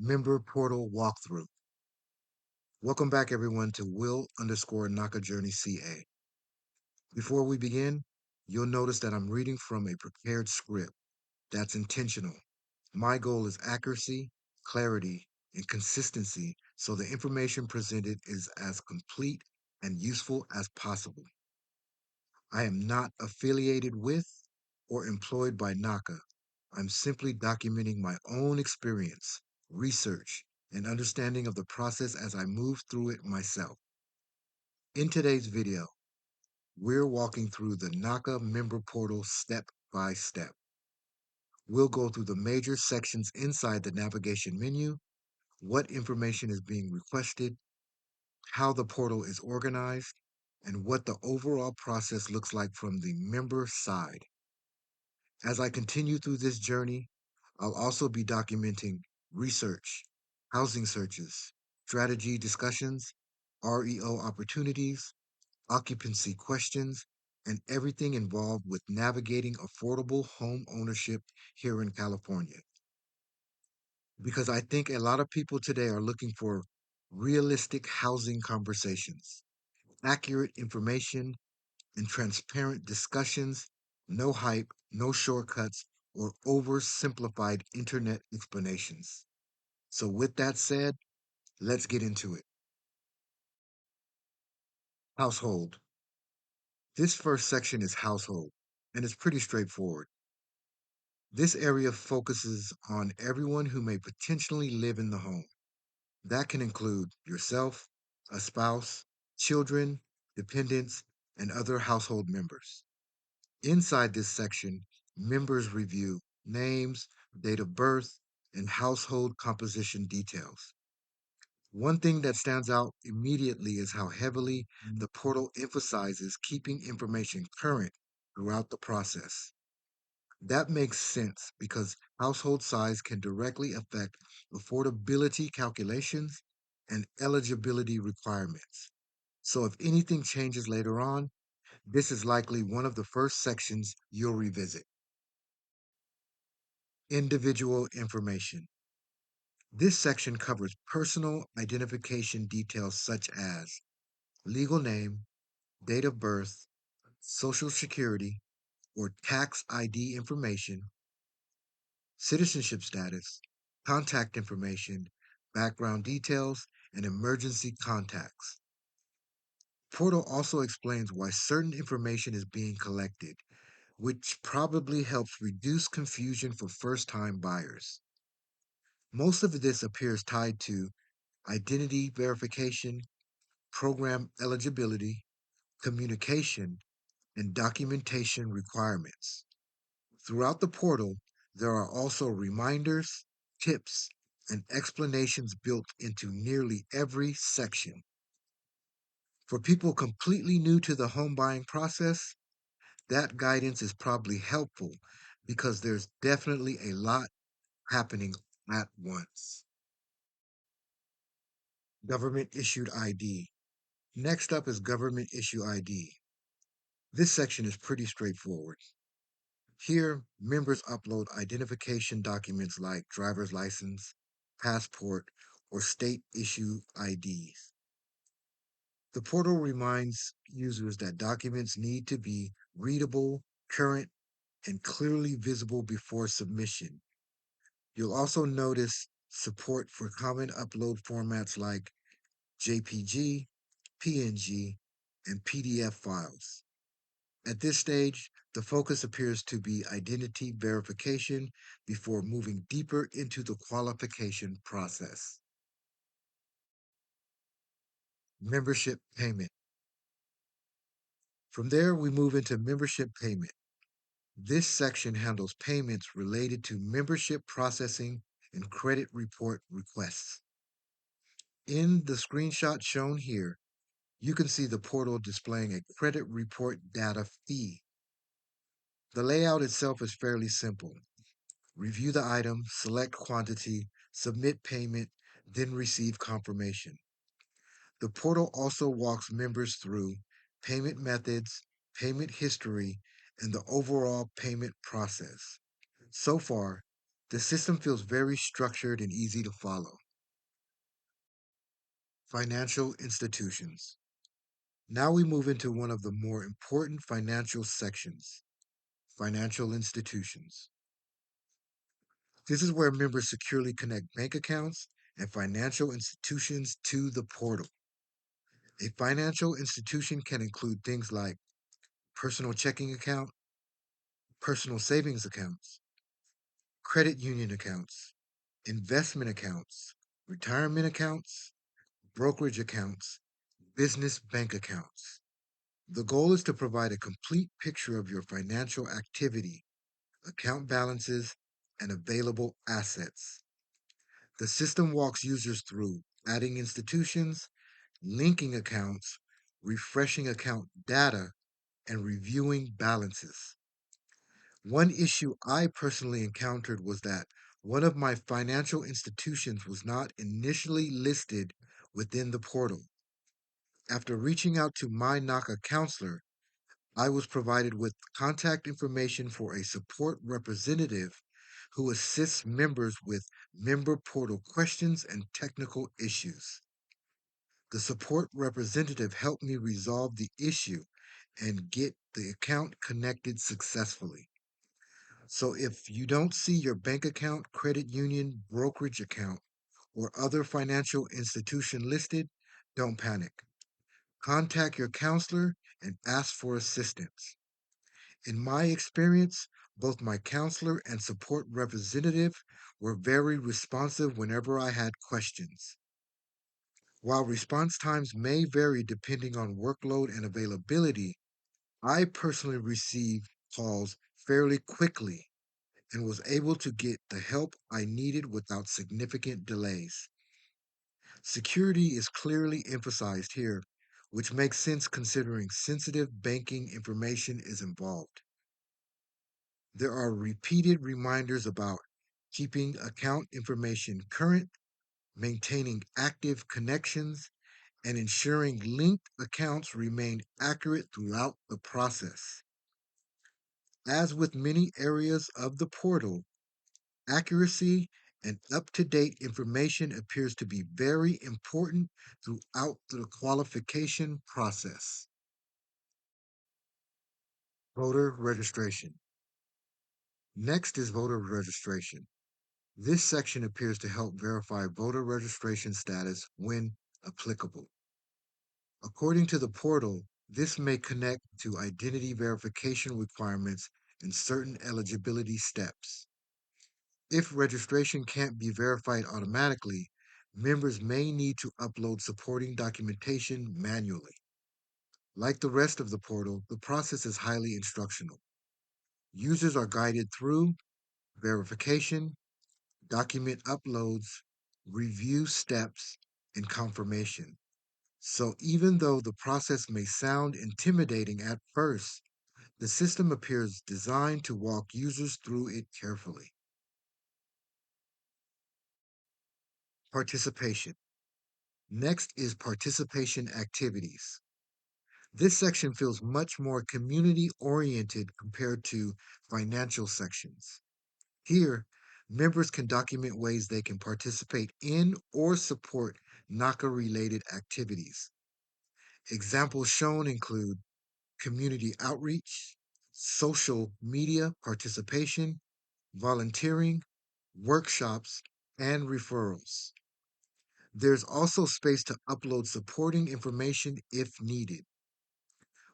Member Portal Walkthrough. Welcome back, everyone, to Will_NACA Journey CA. Before we begin, you'll notice that I'm reading from a prepared script. That's intentional. My goal is accuracy, clarity, and consistency so the information presented is as complete and useful as possible. I am not affiliated with or employed by NACA. I'm simply documenting my own experience, research, and understanding of the process as I move through it myself. In today's video, we're walking through the NACA Member Portal step by step. We'll go through the major sections inside the navigation menu, what information is being requested, how the portal is organized, and what the overall process looks like from the member side. As I continue through this journey, I'll also be documenting research, housing searches, strategy discussions, REO opportunities, occupancy questions, and everything involved with navigating affordable home ownership here in California. Because I think a lot of people today are looking for realistic housing conversations, accurate information, and transparent discussions, no hype, no shortcuts, or oversimplified internet explanations. So, with that said, let's get into it. Household. This first section is household, and it's pretty straightforward. This area focuses on everyone who may potentially live in the home. That can include yourself, a spouse, children, dependents, and other household members. Inside this section, members review names, date of birth, and household composition details. One thing that stands out immediately is how heavily the portal emphasizes keeping information current throughout the process. That makes sense because household size can directly affect affordability calculations and eligibility requirements. So if anything changes later on, this is likely one of the first sections you'll revisit. Individual information. This section covers personal identification details such as legal name, date of birth, social security or tax ID information, citizenship status, contact information, background details, and emergency contacts. Portal also explains why certain information is being collected, which probably helps reduce confusion for first-time buyers. Most of this appears tied to identity verification, program eligibility, communication, and documentation requirements. Throughout the portal, there are also reminders, tips, and explanations built into nearly every section. For people completely new to the home buying process, that guidance is probably helpful because there's definitely a lot happening at once. Government issued ID. Next up is government issue ID. This section is pretty straightforward. Here, members upload identification documents like driver's license, passport, or state issue IDs. The portal reminds users that documents need to be readable, current, and clearly visible before submission. You'll also notice support for common upload formats like JPG, PNG, and PDF files. At this stage, the focus appears to be identity verification before moving deeper into the qualification process. Membership payment. From there, we move into membership payment. This section handles payments related to membership processing and credit report requests. In the screenshot shown here, you can see the portal displaying a credit report data fee. The layout itself is fairly simple. Review the item, select quantity, submit payment, then receive confirmation. The portal also walks members through payment methods, payment history, and the overall payment process. So far, The system feels very structured and easy to follow. Financial institutions. Now we move into one of the more important financial sections, financial institutions. This is where members securely connect bank accounts and financial institutions to the portal. A financial institution can include things like personal checking account, personal savings accounts, credit union accounts, investment accounts, retirement accounts, brokerage accounts, business bank accounts. The goal is to provide a complete picture of your financial activity, account balances, and available assets. The system walks users through adding institutions, linking accounts, refreshing account data, and reviewing balances. One issue I personally encountered was that one of my financial institutions was not initially listed within the portal. After reaching out to my NACA counselor, I was provided with contact information for a support representative who assists members with member portal questions and technical issues. The support representative helped me resolve the issue and get the account connected successfully. So if you don't see your bank account, credit union, brokerage account, or other financial institution listed, don't panic. Contact your counselor and ask for assistance. In my experience, both my counselor and support representative were very responsive whenever I had questions. While response times may vary depending on workload and availability, I personally received calls fairly quickly and was able to get the help I needed without significant delays. Security is clearly emphasized here, which makes sense considering sensitive banking information is involved. There are repeated reminders about keeping account information current, maintaining active connections, and ensuring linked accounts remain accurate throughout the process. As with many areas of the portal, accuracy and up to date information appears to be very important throughout the qualification process. Voter registration. Next is voter registration. This section appears to help verify voter registration status when applicable. According to the portal, this may connect to identity verification requirements and certain eligibility steps. If registration can't be verified automatically, members may need to upload supporting documentation manually. Like the rest of the portal, the process is highly instructional. Users are guided through verification, document uploads, review steps, and confirmation. So even though the process may sound intimidating at first, the system appears designed to walk users through it carefully. Participation. Next is participation activities. This section feels much more community oriented compared to financial sections. Here, members can document ways they can participate in or support NACA related activities. Examples shown include community outreach, social media participation, volunteering, workshops, and referrals. There's also space to upload supporting information if needed.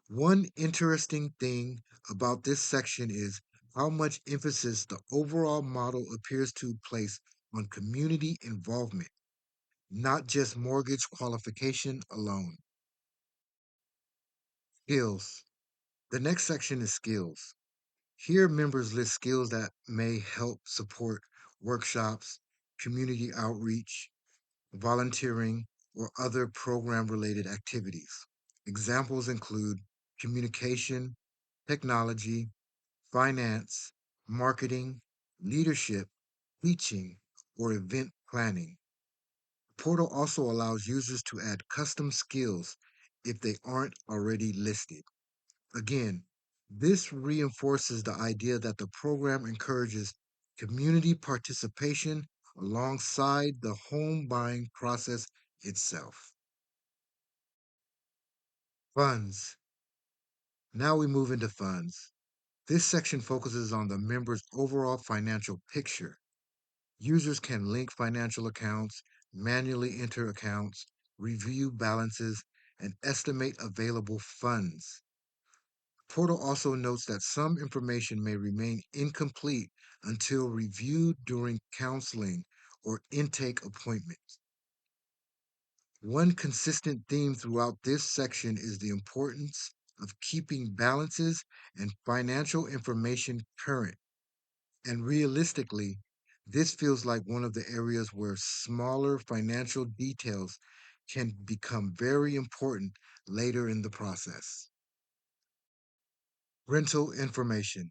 One interesting thing about this section is how much emphasis the overall model appears to place on community involvement, not just mortgage qualification alone. Skills. The next section is skills. Here, members list skills that may help support workshops, community outreach, volunteering, or other program related activities. Examples include communication, technology, finance, marketing, leadership, teaching, or event planning. The portal also allows users to add custom skills if they aren't already listed. Again, this reinforces the idea that the program encourages community participation alongside the home buying process itself. Funds. Now we move into funds. This section focuses on the member's overall financial picture. Users can link financial accounts, manually enter accounts, review balances, and estimate available funds. Portal also notes that some information may remain incomplete until reviewed during counseling or intake appointments. One consistent theme throughout this section is the importance of keeping balances and financial information current. And realistically, this feels like one of the areas where smaller financial details can become very important later in the process. Rental information.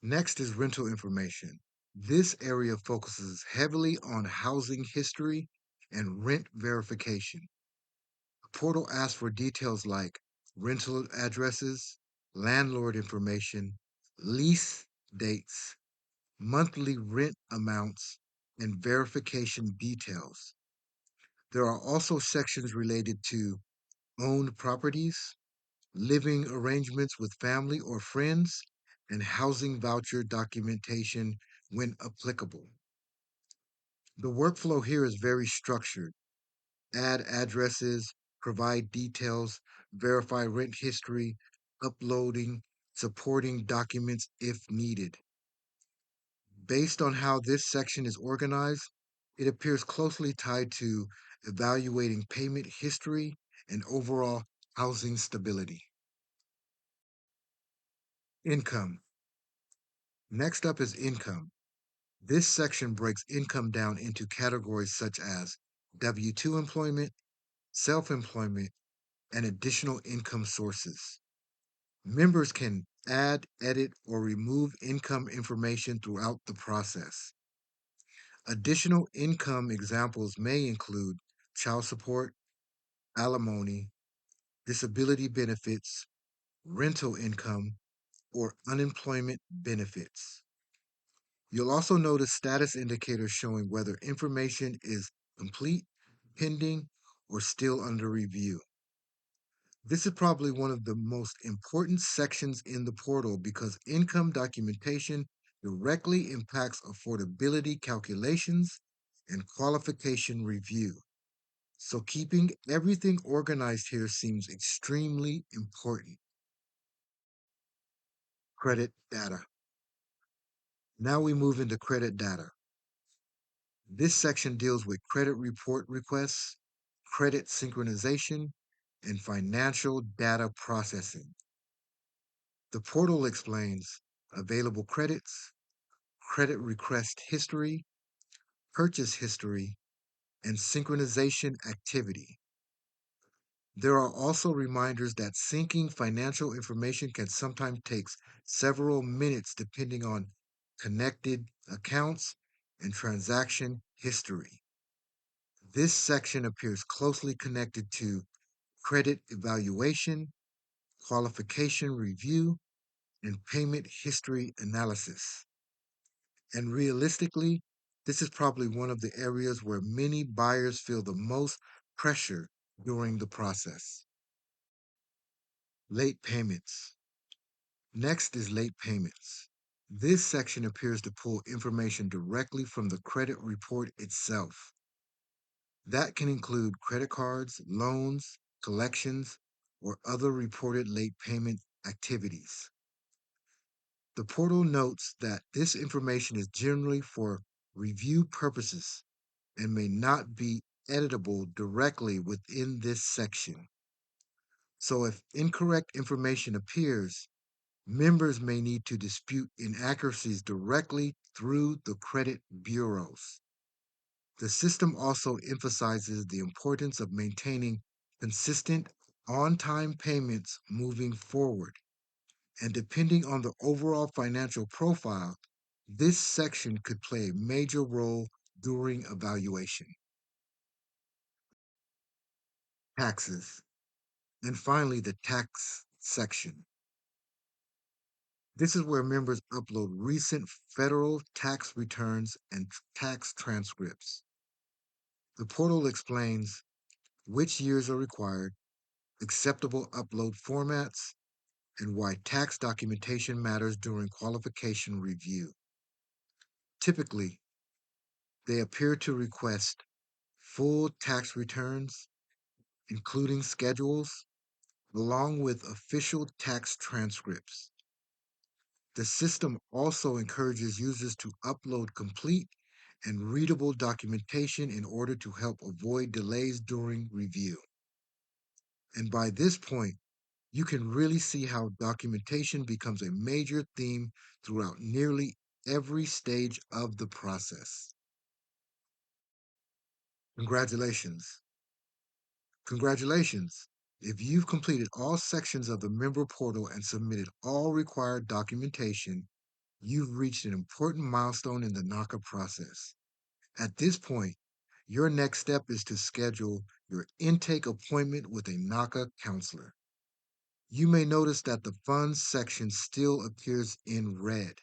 Next is rental information. This area focuses heavily on housing history and rent verification. The portal asks for details like rental addresses, landlord information, lease dates, monthly rent amounts, and verification details. There are also sections related to owned properties, living arrangements with family or friends, and housing voucher documentation when applicable. The workflow here is very structured. Add addresses, provide details, verify rent history, uploading, supporting documents if needed. Based on how this section is organized, it appears closely tied to evaluating payment history and overall housing stability. Income. Next up is income. This section breaks income down into categories such as W 2 employment, self employment, and additional income sources. Members can add, edit, or remove income information throughout the process. Additional income examples may include child support, alimony, disability benefits, rental income, or unemployment benefits. You'll also notice status indicators showing whether information is complete, pending, or still under review. This is probably one of the most important sections in the portal because income documentation directly impacts affordability calculations and qualification review. So keeping everything organized here seems extremely important. Credit data. Now we move into credit data. This section deals with credit report requests, credit synchronization, and financial data processing. The portal explains available credits, credit request history, purchase history, and synchronization activity. There are also reminders that syncing financial information can sometimes take several minutes depending on connected accounts and transaction history. This section appears closely connected to credit evaluation, qualification review, and payment history analysis. And realistically, this is probably one of the areas where many buyers feel the most pressure during the process. Late payments. Next is late payments. This section appears to pull information directly from the credit report itself. That can include credit cards, loans, collections, or other reported late payment activities. The portal notes that this information is generally for review purposes and may not be editable directly within this section. So if incorrect information appears, members may need to dispute inaccuracies directly through the credit bureaus. The system also emphasizes the importance of maintaining consistent on time payments moving forward. And depending on the overall financial profile, this section could play a major role during evaluation. Taxes. And finally, the tax section. This is where members upload recent federal tax returns and tax transcripts. The portal explains which years are required, acceptable upload formats, and why tax documentation matters during qualification review. Typically, they appear to request full tax returns, including schedules, along with official tax transcripts. The system also encourages users to upload complete and readable documentation in order to help avoid delays during review. And by this point, you can really see how documentation becomes a major theme throughout nearly every stage of the process. Congratulations. Congratulations. If you've completed all sections of the member portal and submitted all required documentation, you've reached an important milestone in the NACA process. At this point, your next step is to schedule your intake appointment with a NACA counselor. You may notice that the funds section still appears in red.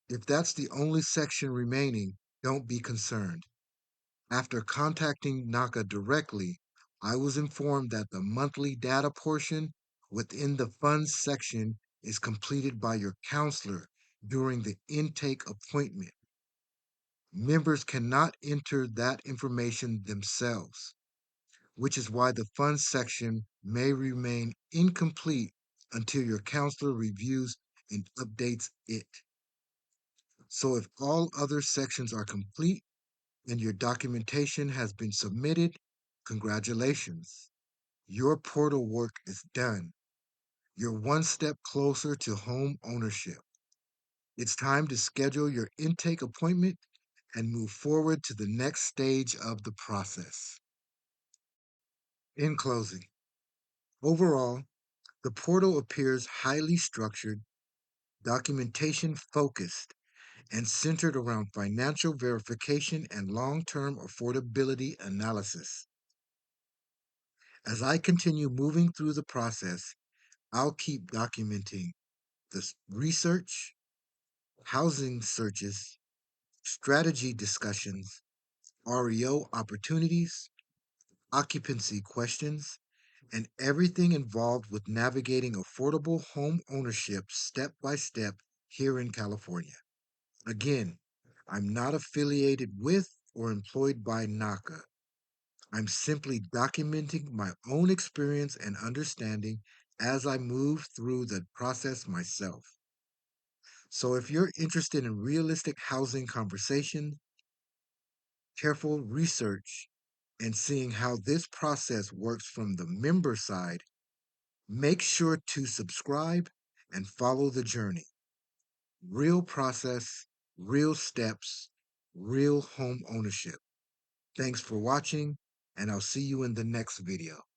If that's the only section remaining, don't be concerned. After contacting NACA directly, I was informed that the monthly data portion within the funds section is completed by your counselor during the intake appointment. Members cannot enter that information themselves, which is why the funds section may remain incomplete until your counselor reviews and updates it. So if all other sections are complete and your documentation has been submitted, congratulations. Your portal work is done. You're one step closer to home ownership. It's time to schedule your intake appointment and move forward to the next stage of the process. In closing, overall, the portal appears highly structured, documentation focused, and centered around financial verification and long term affordability analysis. As I continue moving through the process, I'll keep documenting the research, housing searches, strategy discussions, REO opportunities, occupancy questions, and everything involved with navigating affordable home ownership step by step here in California. Again, I'm not affiliated with or employed by NACA. I'm simply documenting my own experience and understanding as I move through the process myself. So if you're interested in realistic housing conversation, careful research, and seeing how this process works from the member side, make sure to subscribe and follow the journey. Real process, real steps, real home ownership. Thanks for watching, and I'll see you in the next video.